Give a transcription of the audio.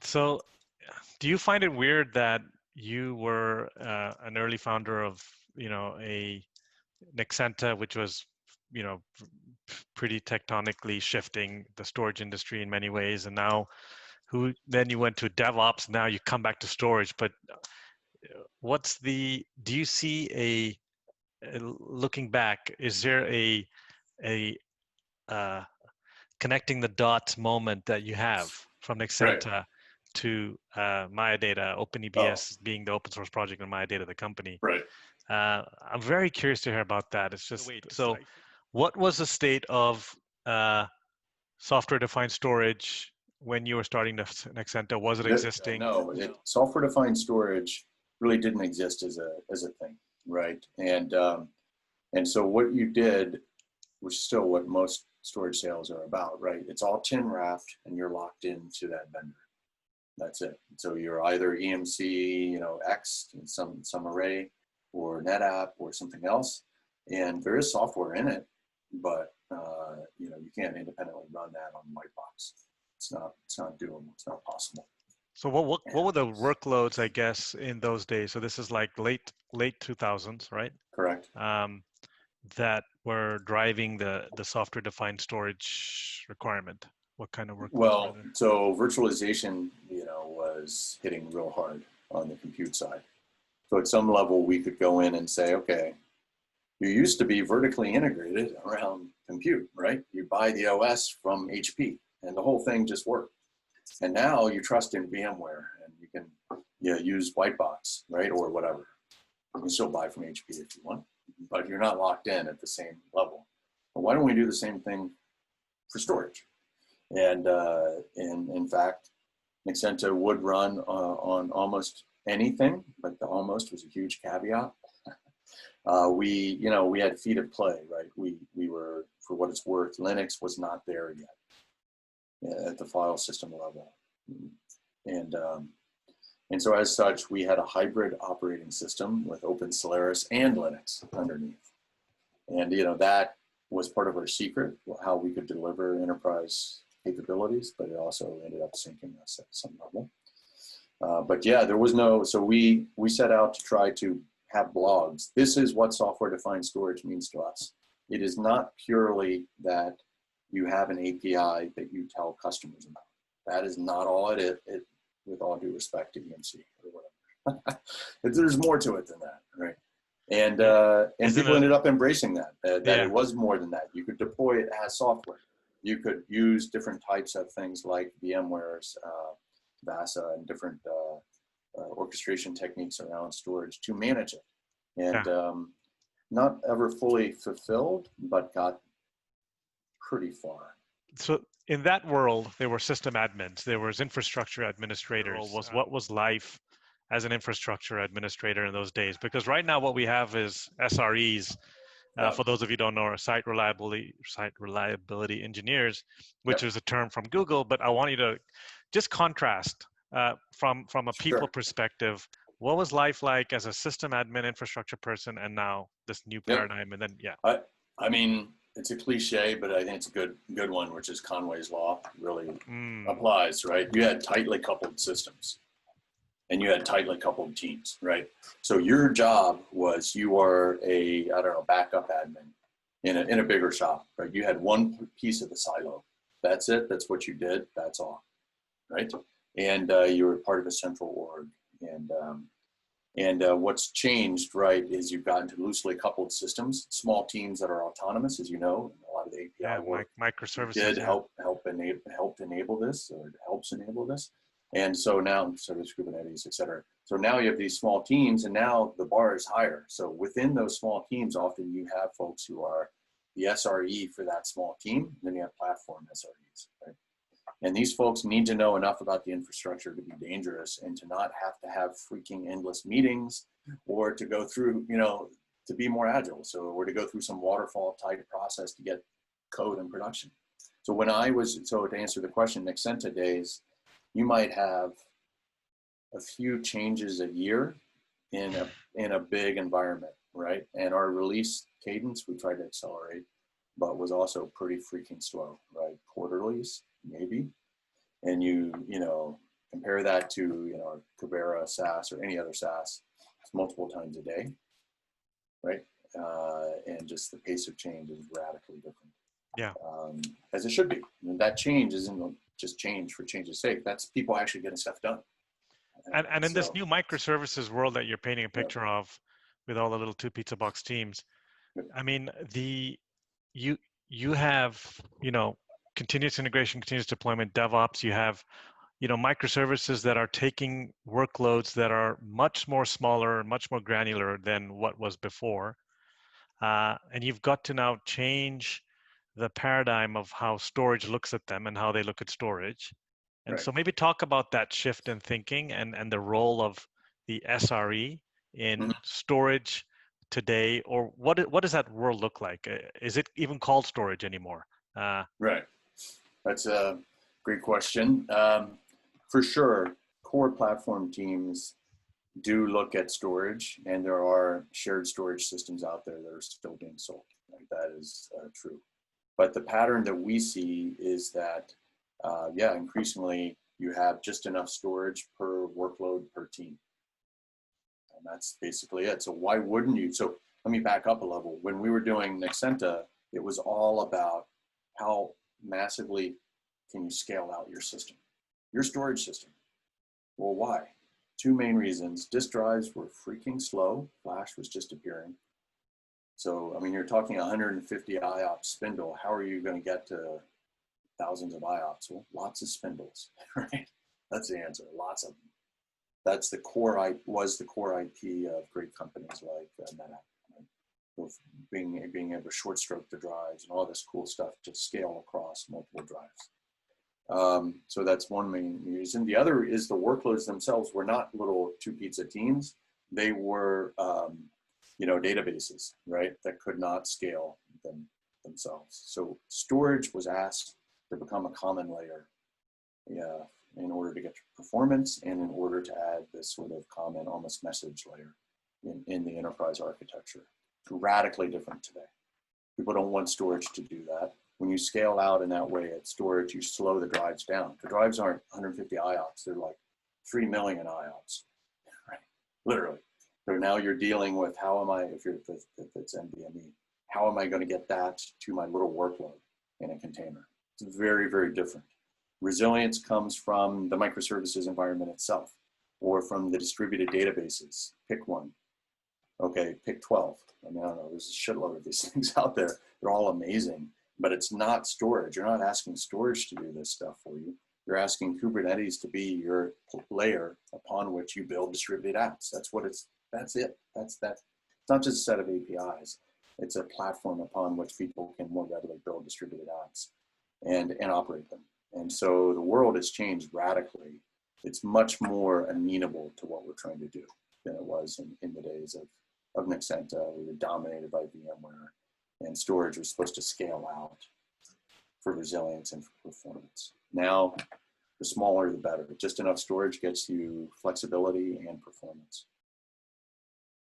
So, do you find it weird that you were an early founder of, a Nexenta, which was, you know, pretty tectonically shifting the storage industry in many ways, and now then you went to DevOps, now you come back to storage, but do you see looking back, is there a connecting the dots moment that you have from Right. Nexenta to Data, Oh, OpenEBS being the open source project and Data, the company? right. I'm very curious to hear about that. It's just so. What was the state of software-defined storage when you were starting Nexenta? Was it existing? No, software-defined storage really didn't exist as a thing, right? And so what you did, which is still what most storage sales are about, right? It's all tin wrapped, and you're locked into that vendor. That's it. So you're either EMC, X, some array, or NetApp, or something else, and there is software in it, but you can't independently run that on white box. It's not doable. It's not possible. So what were the workloads, I guess, in those days? So this is like late 2000s, right? Correct. That were driving the software-defined storage requirement. What kind of workloads were Well, there? so virtualization, was hitting real hard on the compute side. So at some level, we could go in and say, okay, you used to be vertically integrated around compute, right? You buy the OS from HP, and the whole thing just worked. And now you trust in VMware, and you can use white box, right, or whatever. You can still buy from HP if you want, but you're not locked in at the same level. But why don't we do the same thing for storage? And in fact, Nexenta would run on almost anything, but the almost was a huge caveat. We had feet of clay, right? We were, for what it's worth, Linux was not there yet at the file system level. And so as such, we had a hybrid operating system with Open Solaris and Linux underneath. And, that was part of our secret, how we could deliver enterprise capabilities, but it also ended up sinking us at some level. But yeah, there was so we set out to try to have blogs. This is what software-defined storage means to us. It is not purely that you have an API that you tell customers about. That is not all it is, with all due respect to EMC or whatever. There's more to it than that, right? And people ended up embracing that it was more than that. You could deploy it as software. You could use different types of things like VMware's VASA and different orchestration techniques around storage to manage it. And not ever fully fulfilled, but got pretty far. So in that world, there were system admins, there was infrastructure administrators. What was life as an infrastructure administrator in those days? Because right now what we have is SREs. For those of you who don't know, are site reliability engineers, which is a term from Google. But I want you to just contrast from a people perspective. What was life like as a system admin infrastructure person, and now this new paradigm? And then I mean, it's a cliche, but I think it's a good one, which is Conway's law really applies, right? You had tightly coupled systems, and you had tightly coupled teams, right? So your job was, you are a, backup admin in a bigger shop, right? You had one piece of the silo. That's it. That's what you did. That's all, right? And you were part of a central org. And what's changed, right, is you've gotten to loosely coupled systems, small teams that are autonomous, as you know. A lot of the API work microservices did helped enable this, or helps enable this. And so now, service Kubernetes, et cetera. So now you have these small teams, and now the bar is higher. So within those small teams, often you have folks who are the SRE for that small team, and then you have platform SREs, right? And these folks need to know enough about the infrastructure to be dangerous, and to not have freaking endless meetings, or to go through, to be more agile. So, or to go through some waterfall type process to get code in production. So to answer the question, Nexenta days, you might have a few changes a year in a big environment, right? And our release cadence, we tried to accelerate, but was also pretty freaking slow, right? Quarterlies, maybe. And you Compare that to, you know, Kibera SaaS or any other SaaS. It's multiple times a day, right? And just the pace of change is radically different. Yeah. As it should be. And that change isn't just change for change's sake. That's people actually getting stuff done. And in this new microservices world that you're painting a picture of with all the little 2 pizza box teams, I mean, you have, you know, continuous integration, continuous deployment, DevOps, you have, you know, microservices that are taking workloads that are much more smaller, much more granular than what was before. And you've got to now change the paradigm of how storage looks at them and how they look at storage. And so maybe talk about that shift in thinking and the role of the SRE in storage today, or what does that world look like? Is it even called storage anymore? Right. That's a great question. For sure, core platform teams do look at storage, and there are shared storage systems out there that are still being sold. Right? That is true. But the pattern that we see is that increasingly you have just enough storage per workload per team. And that's basically it. So why wouldn't you? So let me back up a level. When we were doing Nexenta, it was all about how massively can you scale out your system, your storage system. Well, why? 2 main reasons. Disk drives were freaking slow. Flash was just appearing. So, I mean, you're talking 150 IOPS spindle. How are you going to get to thousands of IOPS? Well, lots of spindles, right? That's the answer. Lots of them. That's the core. Was the core IP of great companies like NetApp, right? With being able to short stroke the drives and all this cool stuff to scale across multiple drives. So that's one main reason. The other is the workloads themselves were not little 2 pizza teams. They were you know, databases, right, that could not scale themselves. So storage was asked to become a common layer, in order to get performance and in order to add this sort of common, almost message layer in the enterprise architecture. It's radically different today. People don't want storage to do that. When you scale out in that way at storage, you slow the drives down. The drives aren't 150 IOPS, they're like 3 million IOPS, right? Literally. So now you're dealing with how am I, if it's NVMe, how am I going to get that to my little workload in a container? It's very, very different. Resilience comes from the microservices environment itself, or from the distributed databases. Pick one. Okay, pick 12. I mean, I don't know, there's a shitload of these things out there. They're all amazing, but it's not storage. You're not asking storage to do this stuff for you. You're asking Kubernetes to be your layer upon which you build distributed apps. That's it. That's that. It's not just a set of APIs. It's a platform upon which people can more readily build distributed apps and operate them. And so the world has changed radically. It's much more amenable to what we're trying to do than it was in the days of Nexenta. We were dominated by VMware, and storage was supposed to scale out for resilience and for performance. Now, the smaller the better. Just enough storage gets you flexibility and performance.